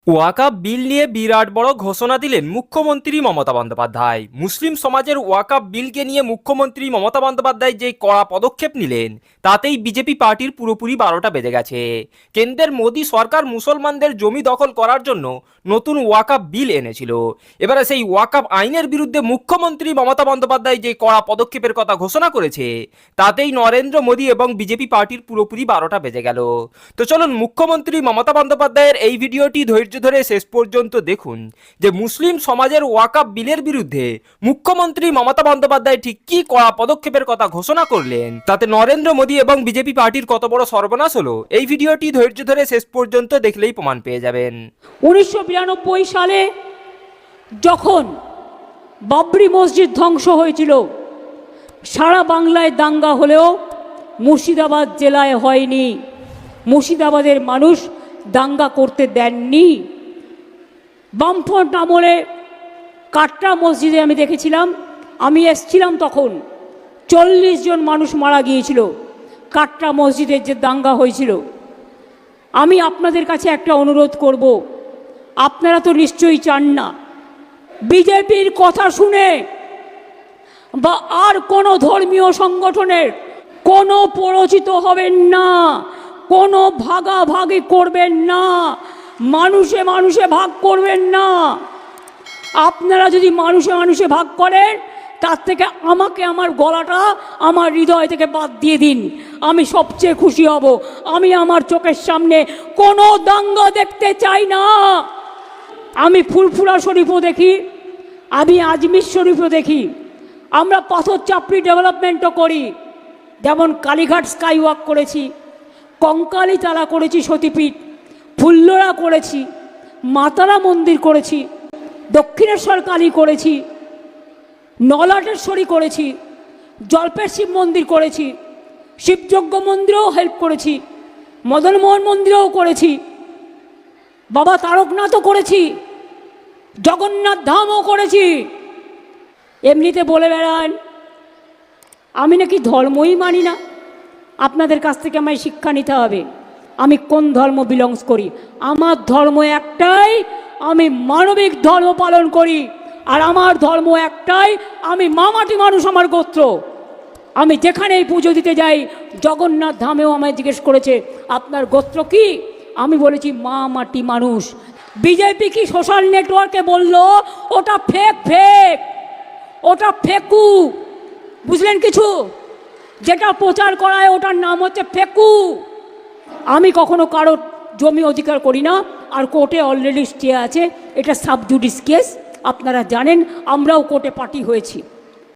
ওয়াকাফ বিল নিয়ে বিরাট বড় ঘোষণা দিলেন মুখ্যমন্ত্রী মমতা বন্দ্যোপাধ্যায়। মুসলিম সমাজের ওয়াকাফ বিলকে নিয়ে মুখ্যমন্ত্রী মমতা বন্দ্যোপাধ্যায় যে কড়া পদক্ষেপ নিলেন তাতেই বিজেপি পার্টির পুরোপুরি 12টা বেজে গেছে। কেন্দ্রের মোদী সরকার মুসলমানদের জমি দখল করার জন্য নতুন ওয়াকাফ বিল এনেছিল। এবারে সেই ওয়াকাফ আইনের বিরুদ্ধে মুখ্যমন্ত্রী মমতা বন্দ্যোপাধ্যায় যে কড়া পদক্ষেপের কথা ঘোষণা করেছে তাতেই নরেন্দ্র মোদী এবং বিজেপি পার্টির পুরোপুরি 12টা বেজে গেল। তো চলুন মুখ্যমন্ত্রী মমতা বন্দ্যোপাধ্যায়ের এই ভিডিওটি ধৈর্য ধরে শেষ পর্যন্ত দেখুন যে মুসলিম সমাজের ওয়াকাফ বিলের বিরুদ্ধে মুখ্যমন্ত্রী মমতা বন্দ্যোপাধ্যায় ঠিক কি কড়া পদক্ষেপের কথা ঘোষণা করলেন, তাতে নরেন্দ্র মোদী এবং বিজেপি পার্টির কত বড় সর্বনাশ হলো এই ভিডিওটি ধৈর্য ধরে শেষ পর্যন্ত দেখলেই প্রমাণ পেয়ে যাবেন। 1992 সালে যখন বাবরি মসজিদ ধ্বংস হয়েছিল, সারা বাংলায় দাঙ্গা হলেও মুর্শিদাবাদ জেলায় হয়নি। মুর্শিদাবাদের মানুষ দাঙ্গা করতে দেননি। বামফ্রন্ট আমলে কাটরা মসজিদে আমি দেখেছিলাম, আমি এসছিলাম তখন, 40 জন মানুষ মারা গিয়েছিল কাটরা মসজিদের যে দাঙ্গা হয়েছিল। আমি আপনাদের কাছে একটা অনুরোধ করব, আপনারা তো নিশ্চয়ই চান না বিজেপির কথা শুনে বা আর কোনো ধর্মীয় সংগঠনের কোনো পরিচিত হবেন না, কোনো ভাগাভাগি করবেন না, মানুষে মানুষে ভাগ করবেন না। আপনারা যদি মানুষে মানুষে ভাগ করেন তার থেকে আমাকে আমার গলাটা আমার হৃদয় থেকে বাদ দিয়ে দিন, আমি সবচেয়ে খুশি হব। আমি আমার চোখের সামনে কোনো দাঙ্গা দেখতে চাই না। আমি ফুলফুলা শরীফও দেখি, আমি আজমির শরীফও দেখি, আমরা পাথর চাপড়ি ডেভেলপমেন্টও করি, যেমন কালীঘাট স্কাই ওয়াক করেছি, কঙ্কালীতলা করেছি, সতীপীঠ, ফুল্লরা করেছি, মাতারা মন্দির করেছি, দক্ষিণেশ্বর কালী করেছি, নলাটেশ্বরী করেছি, জল্পের শিব মন্দির করেছি, শিবযজ্ঞ মন্দিরেও হেল্প করেছি, মদনমোহন মন্দিরেও করেছি, বাবা তারকনাথও করেছি, জগন্নাথ ধামও করেছি। এমনিতে বলে বেড়ান আমি নাকি ধর্মই মানি না। আপনাদের কাছ থেকে আমায় শিক্ষা নিতে হবে আমি কোন ধর্ম বিলংস করি। আমার ধর্ম একটাই, আমি মানবিক ধর্ম পালন করি। আর আমার ধর্ম একটাই, আমি মামাটি মানুষ, আমার গোত্র। আমি যেখানেই পুজো দিতে যাই, জগন্নাথ ধামেও আমায় জিজ্ঞেস করেছে আপনার গোত্র কি, আমি বলেছি মা মাটি মানুষ। বিজেপি কি সোশ্যাল নেটওয়ার্কে বলল ওটা ফেক, ওটা ফেকু, বুঝলেন কিছু? যেটা প্রচার করায় ওটার নাম হচ্ছে ফেকু। আমি কখনো কারো জমি অধিকার করি না, আর কোর্টে অলরেডি স্টে আছে, এটা সাবজুডিস কেস, আপনারা জানেন, আমরাও কোর্টে পার্টি হয়েছি।